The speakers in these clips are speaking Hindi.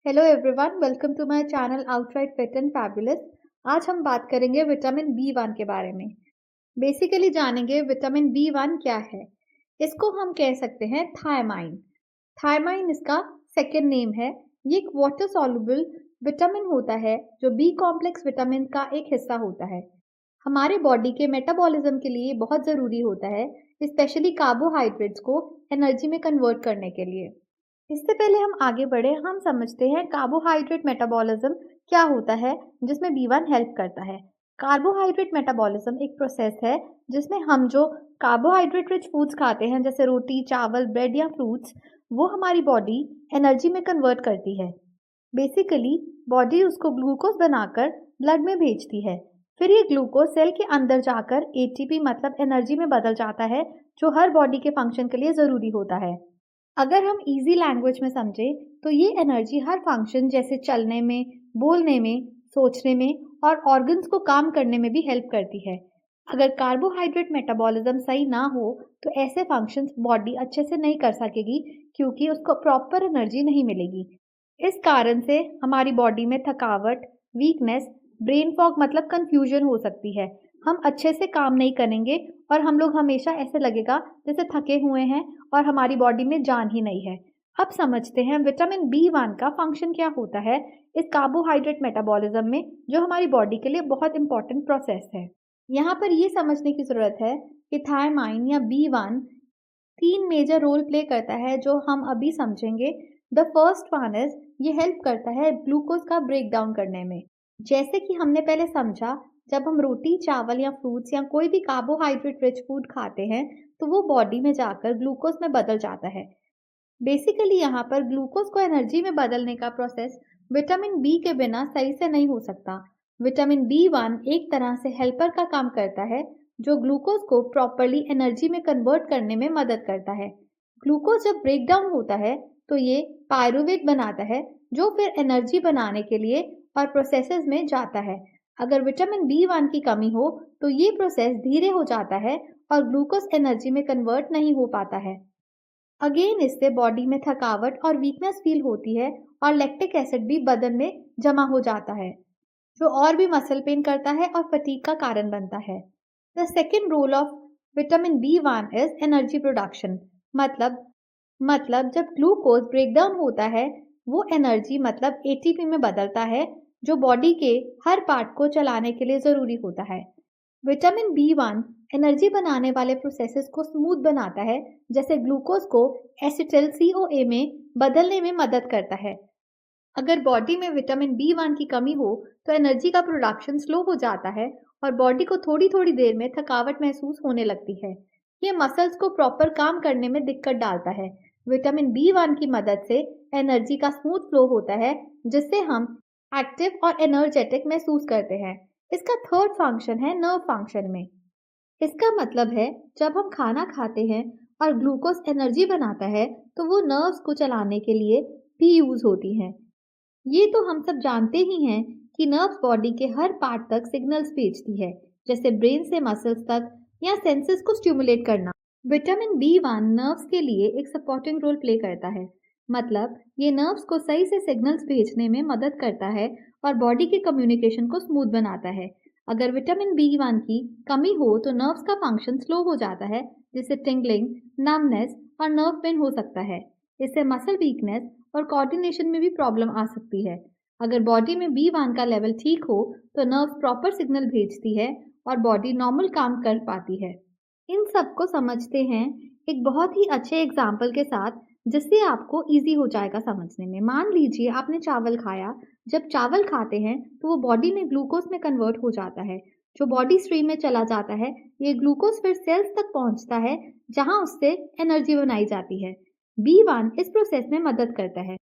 Hello everyone, welcome to my channel outright fit and fabulous. आज हम बात करेंगे विटामिन बी वन के बारे में। बेसिकली जानेंगे विटामिन बी वन क्या है। इसको हम कह सकते हैं थायमाइन। थायमाइन इसका सेकेंड नेम है। ये एक वाटर सॉल्युबल विटामिन होता है जो बी कॉम्प्लेक्स विटामिन का एक हिस्सा होता है। हमारे बॉडी के मेटाबॉलिज्म के लिए बहुत ज़रूरी होता है, स्पेशली कार्बोहाइड्रेट्स को एनर्जी में कन्वर्ट करने के लिए। इससे पहले हम आगे बढ़े, हम समझते हैं कार्बोहाइड्रेट मेटाबॉलिज्म क्या होता है जिसमें बी वन हेल्प करता है। कार्बोहाइड्रेट मेटाबॉलिज्म एक प्रोसेस है जिसमें हम जो कार्बोहाइड्रेट रिच फूड्स खाते हैं जैसे रोटी, चावल, ब्रेड या फ्रूट्स, वो हमारी बॉडी एनर्जी में कन्वर्ट करती है। बेसिकली बॉडी उसको ग्लूकोज बनाकर ब्लड में भेजती है। फिर ये ग्लूकोज सेल के अंदर जाकर एटीपी मतलब एनर्जी में बदल जाता है, जो हर बॉडी के फंक्शन के लिए ज़रूरी होता है। अगर हम इजी लैंग्वेज में समझें तो ये एनर्जी हर फंक्शन जैसे चलने में, बोलने में, सोचने में और ऑर्गन्स को काम करने में भी हेल्प करती है। अगर कार्बोहाइड्रेट मेटाबॉलिज्म सही ना हो तो ऐसे फंक्शंस बॉडी अच्छे से नहीं कर सकेगी, क्योंकि उसको प्रॉपर एनर्जी नहीं मिलेगी। इस कारण से हमारी बॉडी में थकावट, वीकनेस, ब्रेन फॉग मतलब कंफ्यूजन हो सकती है। हम अच्छे से काम नहीं करेंगे और हम लोग हमेशा ऐसे लगेगा जैसे थके हुए हैं और हमारी बॉडी में जान ही नहीं है। अब समझते हैं विटामिन बी वन का फंक्शन क्या होता है इस कार्बोहाइड्रेट मेटाबॉलिज्म में, जो हमारी बॉडी के लिए बहुत इंपॉर्टेंट प्रोसेस है। यहाँ पर ये समझने की ज़रूरत है कि थायमाइन या बी वन तीन मेजर रोल प्ले करता है जो हम अभी समझेंगे। द फर्स्ट वन इज, ये हेल्प करता है ग्लूकोज का ब्रेक डाउन करने में। जैसे कि हमने पहले समझा, जब हम रोटी, चावल या फ्रूट्स या कोई भी कार्बोहाइड्रेट रिच फूड खाते हैं तो वो बॉडी में जाकर ग्लूकोज में बदल जाता है। बेसिकली यहाँ पर ग्लूकोज को एनर्जी में बदलने का प्रोसेस विटामिन बी के बिना सही से नहीं हो सकता। विटामिन बी वन एक तरह से हेल्पर का काम करता है जो ग्लूकोज को प्रॉपरली एनर्जी में कन्वर्ट करने में मदद करता है। ग्लूकोज जब ब्रेक डाउन होता है तो ये पायरुवेट बनाता है, जो फिर एनर्जी बनाने के लिए और प्रोसेसेस में जाता है। अगर विटामिन बी वन की कमी हो तो ये प्रोसेस धीरे हो जाता है और ग्लूकोज एनर्जी में कन्वर्ट नहीं हो पाता है। अगेन इससे बॉडी में थकावट और वीकनेस फील होती है और लैक्टिक एसिड भी बदन में जमा हो जाता है, जो और भी मसल पेन करता है और फटीग का कारण बनता है। The second role of vitamin B one is energy production. मतलब जब ग्लूकोज ब्रेक डाउन होता है, वो एनर्जी मतलब एटीपी में बदलता है, जो बॉडी के हर पार्ट को चलाने के लिए ज़रूरी होता है। विटामिन बी वन एनर्जी बनाने वाले प्रोसेसेस को स्मूथ बनाता है, जैसे ग्लूकोज को एसिटिल सीओए में बदलने में मदद करता है। अगर बॉडी में विटामिन बी वन की कमी हो तो एनर्जी का प्रोडक्शन स्लो हो जाता है और बॉडी को थोड़ी थोड़ी देर में थकावट महसूस होने लगती है। ये मसल्स को प्रॉपर काम करने में दिक्कत डालता है। विटामिन बी वन की मदद से एनर्जी का स्मूथ फ्लो होता है, जिससे हम एक्टिव और एनर्जेटिक महसूस करते हैं। इसका थर्ड फंक्शन है नर्व फंक्शन में। इसका मतलब है, जब हम खाना खाते हैं और ग्लूकोज एनर्जी बनाता है तो वो नर्व्स को चलाने के लिए भी यूज होती हैं। ये तो हम सब जानते ही हैं कि नर्व्स बॉडी के हर पार्ट तक सिग्नल्स भेजती है, जैसे ब्रेन से मसल्स तक या सेंसेस को स्टिमुलेट करना। विटामिन बी वन नर्व्स के लिए एक सपोर्टिंग रोल प्ले करता है। मतलब ये नर्व्स को सही से सिग्नल्स भेजने में मदद करता है और बॉडी के कम्युनिकेशन को स्मूथ बनाता है। अगर विटामिन बी वन की कमी हो तो नर्व्स का फंक्शन स्लो हो जाता है, जिससे टिंगलिंग, नमनेस और नर्व पेन हो सकता है। इससे मसल वीकनेस और कोऑर्डिनेशन में भी प्रॉब्लम आ सकती है। अगर बॉडी में बी वन का लेवल ठीक हो तो नर्व प्रॉपर सिग्नल भेजती है और बॉडी नॉर्मल काम कर पाती है। इन सबको समझते हैं एक बहुत ही अच्छे एग्जाम्पल के साथ, जिससे आपको इजी हो जाएगा समझने में। मान लीजिए आपने चावल खाया। जब चावल खाते हैं तो वो बॉडी में ग्लूकोज में कन्वर्ट हो जाता है, जो बॉडी स्ट्रीम में चला जाता है। ये ग्लूकोज फिर सेल्स तक पहुंचता है, जहां उससे एनर्जी बनाई जाती है। बी वन इस प्रोसेस में मदद करता है।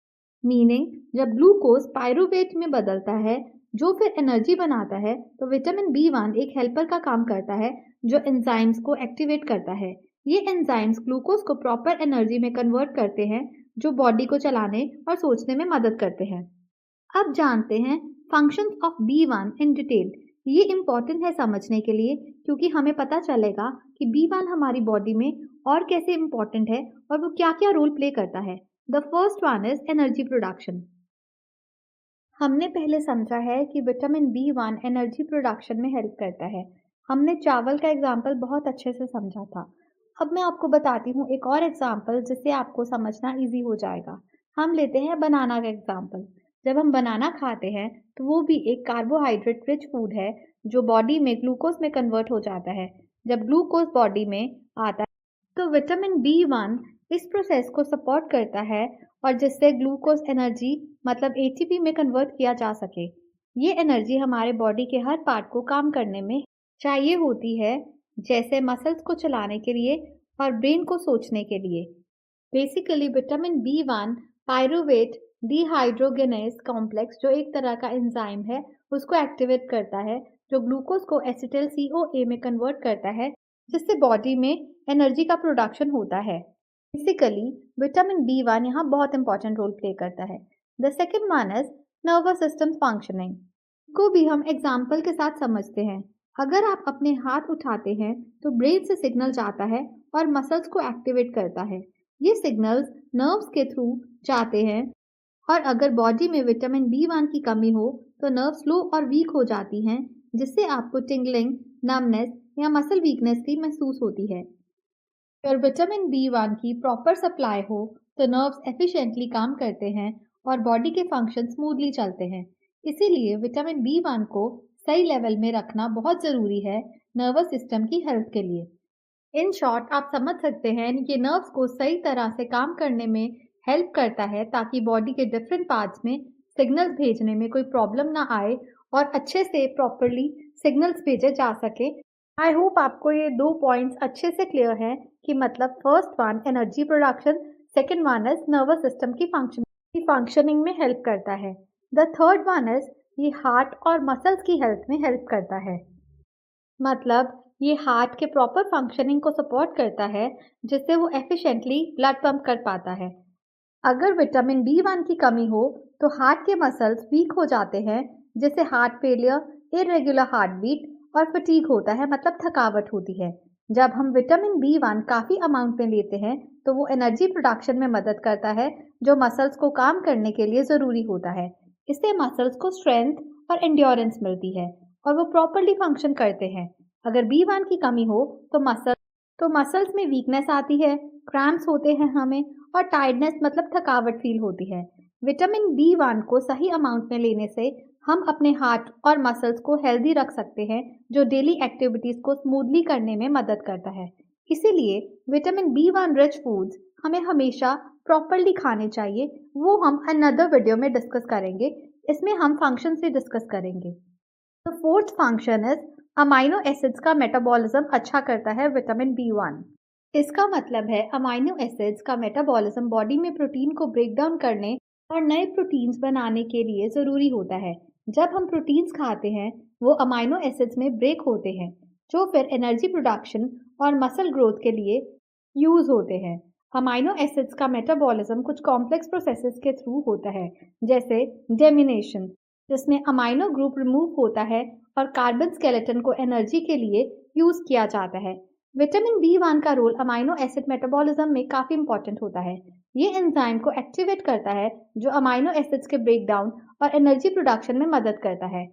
मीनिंग, जब ग्लूकोज पायरुवेट में बदलता है जो फिर एनर्जी बनाता है, तो विटामिन बी वन एक हेल्पर का काम करता है जो एंजाइम्स को एक्टिवेट करता है। ये एंजाइम्स ग्लूकोज को प्रॉपर एनर्जी में कन्वर्ट करते हैं, जो बॉडी को चलाने और सोचने में मदद करते हैं। अब जानते हैं functions of B one in detail. ये इम्पॉर्टेंट है समझने के लिए, क्योंकि हमें पता चलेगा कि बी वन हमारी बॉडी में और कैसे इम्पॉर्टेंट है और वो क्या क्या रोल प्ले करता है। The first one is energy production. हमने पहले समझा है कि विटामिन B1 एनर्जी प्रोडक्शन में हेल्प करता है। हमने चावल का एग्जाम्पल बहुत अच्छे से समझा था। अब मैं आपको बताती हूँ एक और एग्जाम्पल जिससे आपको समझना इजी हो जाएगा। हम लेते हैं बनाना का एग्जाम्पल। जब हम बनाना खाते हैं तो वो भी एक कार्बोहाइड्रेट रिच फूड है जो बॉडी में ग्लूकोज में कन्वर्ट हो जाता है। जब ग्लूकोज बॉडी में आता है तो विटामिन B1 इस प्रोसेस को सपोर्ट करता है और जिससे ग्लूकोज एनर्जी मतलब एटीपी में कन्वर्ट किया जा सके। ये एनर्जी हमारे बॉडी के हर पार्ट को काम करने में चाहिए होती है, जैसे मसल्स को चलाने के लिए और ब्रेन को सोचने के लिए। Basically vitamin B1 pyruvate dehydrogenase complex जो एक तरह का एंजाइम है उसको एक्टिवेट करता है जो ग्लूकोज को एसिटिल CoA में कन्वर्ट करता है जिससे बॉडी में एनर्जी का प्रोडक्शन होता है। बेसिकली विटामिन B1 यहाँ बहुत इंपॉर्टेंट रोल प्ले करता है। The second one is nervous system functioning को भी हम एग्जाम्पल के साथ समझते हैं। अगर आप अपने हाथ उठाते हैं तो ब्रेन से सिग्नल जाता है और मसल्स को एक्टिवेट करता है। ये सिग्नल्स नर्व्स के थ्रू जाते हैं और अगर बॉडी में विटामिन B1 की कमी हो तो नर्व स्लो और वीक हो जाती हैं जिससे आपको टिंगलिंग, नमनेस या मसल वीकनेस की महसूस होती है। अगर विटामिन B1 की प्रॉपर सप्लाई हो तो नर्व्स एफिशिएंटली काम करते हैं और बॉडी के फंक्शन स्मूथली चलते हैं। इसीलिए विटामिन B1 को सही लेवल में रखना बहुत ज़रूरी है नर्वस सिस्टम की हेल्थ के लिए। इन शॉर्ट आप समझ सकते हैं कि नर्व्स को सही तरह से काम करने में हेल्प करता है ताकि बॉडी के डिफरेंट पार्ट्स में सिग्नल्स भेजने में कोई प्रॉब्लम ना आए और अच्छे से प्रॉपरली सिग्नल्स भेजे जा सके। आई होप आपको ये 2 पॉइंट्स अच्छे से क्लियर हैं कि मतलब first one energy production, second one is nervous system की फंक्शनिंग में हेल्प करता है। द थर्ड वन इज ये हार्ट और मसल्स की हेल्थ में हेल्प करता है। मतलब ये हार्ट के प्रॉपर फंक्शनिंग को सपोर्ट करता है जिससे वो एफिशिएंटली ब्लड पंप कर पाता है। अगर विटामिन B1 की कमी हो तो हार्ट के मसल्स वीक हो जाते हैं जिससे heart failure, irregular heart beat और फटीग होता है मतलब थकावट होती है। जब हम विटामिन B1 काफ़ी अमाउंट में लेते हैं तो वो एनर्जी प्रोडक्शन में मदद करता है जो मसल्स को काम करने के लिए ज़रूरी होता है। इससे मसल्स को स्ट्रेंथ और एंड्योरेंस मिलती है और वो प्रॉपरली फंक्शन करते हैं। अगर B1 की कमी हो तो मसल्स में वीकनेस आती है, क्रैम्प्स होते हैं हमें और टायर्डनेस मतलब थकावट फील होती है। विटामिन B1 को सही अमाउंट में लेने से हम अपने हार्ट और मसल्स को हेल्दी रख सकते हैं जो डेली एक्टिविटीज़ को स्मूथली करने में मदद करता है। इसीलिए विटामिन B1 रिच फूड्स हमें हमेशा प्रॉपरली खाने चाहिए। वो हम अनदर वीडियो में डिस्कस करेंगे। इसमें हम फंक्शन से डिस्कस करेंगे। तो fourth function is amino acids का मेटाबॉलिज्म अच्छा करता है विटामिन B1। इसका मतलब है अमाइनो एसिड्स का मेटाबॉलिज्म बॉडी में प्रोटीन को ब्रेक डाउन करने और नए प्रोटीन्स बनाने के लिए ज़रूरी होता है। जब हम प्रोटीन्स खाते हैं वो अमाइनो एसिड्स में ब्रेक होते हैं जो फिर एनर्जी प्रोडक्शन और मसल ग्रोथ के लिए यूज़ होते हैं। अमाइनो एसिड्स का मेटाबॉलिज्म कुछ कॉम्प्लेक्स प्रोसेसेस के थ्रू होता है जैसे डेमिनेशन जिसमें अमाइनो ग्रुप रिमूव होता है और कार्बन स्केलेटन को एनर्जी के लिए यूज़ किया जाता है। विटामिन B1 का रोल अमाइनो एसिड मेटाबॉलिज्म में काफ़ी इंपॉर्टेंट होता है। ये एंजाइम को एक्टिवेट करता है जो अमाइनो एसिड्स के ब्रेकडाउन और एनर्जी प्रोडक्शन में मदद करता है।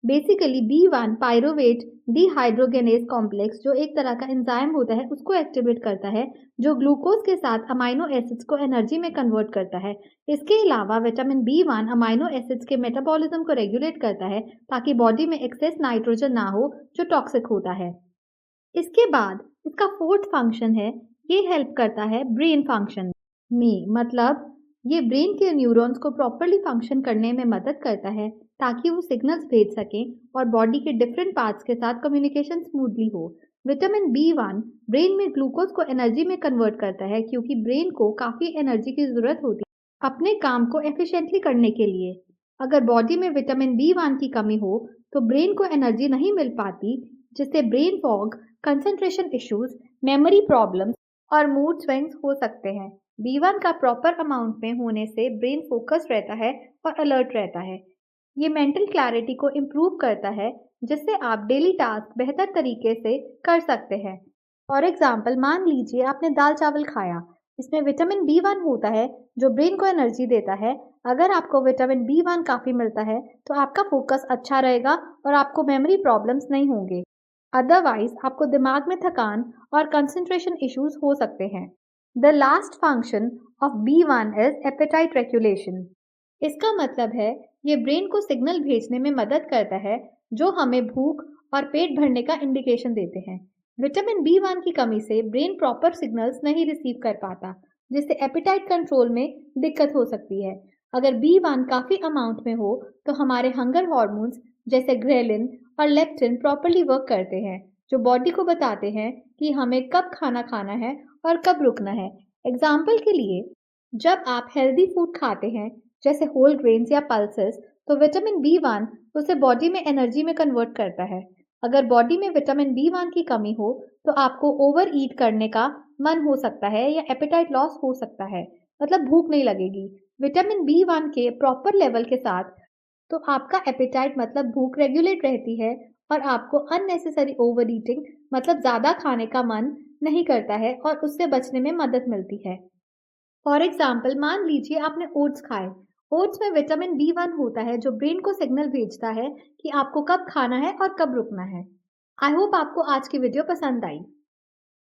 Basically B1 pyruvate dehydrogenase complex जो एक तरह का एंजाइम होता है उसको एक्टिवेट करता है जो ग्लूकोज के साथ अमाइनो एसिड्स को एनर्जी में कन्वर्ट करता है। इसके अलावा विटामिन B1 अमाइनो एसिड्स के मेटाबॉलिज्म को रेगुलेट करता है ताकि बॉडी में एक्सेस नाइट्रोजन ना हो जो टॉक्सिक होता है। इसके बाद इसका फोर्थ फंक्शन है ये हेल्प करता है ब्रेन फंक्शन में। मतलब ये ब्रेन के न्यूरॉन्स को प्रॉपरली फंक्शन करने में मदद करता है ताकि वो सिग्नल्स भेज सकें और बॉडी के डिफरेंट पार्ट्स के साथ कम्युनिकेशन स्मूथली हो। विटामिन B1 ब्रेन में ग्लूकोज को एनर्जी में कन्वर्ट करता है क्योंकि ब्रेन को काफ़ी एनर्जी की ज़रूरत होती है अपने काम को एफिशिएंटली करने के लिए। अगर बॉडी में विटामिन B1 की कमी हो तो ब्रेन को एनर्जी नहीं मिल पाती जिससे brain fog, concentration issues, memory problems और मूड स्विंग्स हो सकते हैं। B1 का प्रॉपर अमाउंट में होने से ब्रेन फोकस रहता है और अलर्ट रहता है। ये मेंटल क्लैरिटी को इम्प्रूव करता है जिससे आप डेली टास्क बेहतर तरीके से कर सकते हैं। फॉर एग्जाम्पल मान लीजिए आपने दाल चावल खाया इसमें विटामिन B1 होता है जो ब्रेन को एनर्जी देता है। अगर आपको विटामिन B1 काफ़ी मिलता है तो आपका फोकस अच्छा रहेगा और आपको मेमोरी प्रॉब्लम्स नहीं होंगे। अदरवाइज आपको दिमाग में थकान और कंसंट्रेशन इश्यूज हो सकते हैं। The last function of B1 is appetite regulation. इसका मतलब है ये ब्रेन को सिग्नल भेजने में मदद करता है जो हमें भूख और पेट भरने का इंडिकेशन देते हैं। विटामिन B1 की कमी से ब्रेन प्रॉपर सिग्नल्स नहीं रिसीव कर पाता, जिससे एपेटाइट कंट्रोल में दिक्कत हो सकती है। अगर B1 काफ़ी अमाउंट में हो तो हमारे हंगर हॉर्मोन्स जैसे ग्रेलिन और लेप्टिन प्रॉपरली वर्क करते हैं, जो बॉडी को बताते हैं कि हमें कब खाना खाना है और कब रुकना है। एग्जाम्पल के लिए, जब आप हेल्दी फूड खाते हैं जैसे होल ग्रेन्स या पल्सेस, तो विटामिन B1 उसे बॉडी में एनर्जी में कन्वर्ट करता है। अगर बॉडी में विटामिन B1 की कमी हो तो आपको ओवर ईट करने का मन हो सकता है या एपेटाइट लॉस हो सकता है, मतलब भूख नहीं लगेगी। विटामिन B1 के प्रॉपर लेवल के साथ तो आपका एपेटाइट मतलब भूख रेगुलेट रहती है और आपको अननेसेसरी ओवर ईटिंग मतलब ज़्यादा खाने का मन नहीं करता है और उससे बचने में मदद मिलती है। फॉर एग्जाम्पल, मान लीजिए आपने ओट्स खाए। ओट्स में विटामिन B1 होता है जो ब्रेन को सिग्नल भेजता है कि आपको कब खाना है और कब रुकना है। आई होप आपको आज की वीडियो पसंद आई।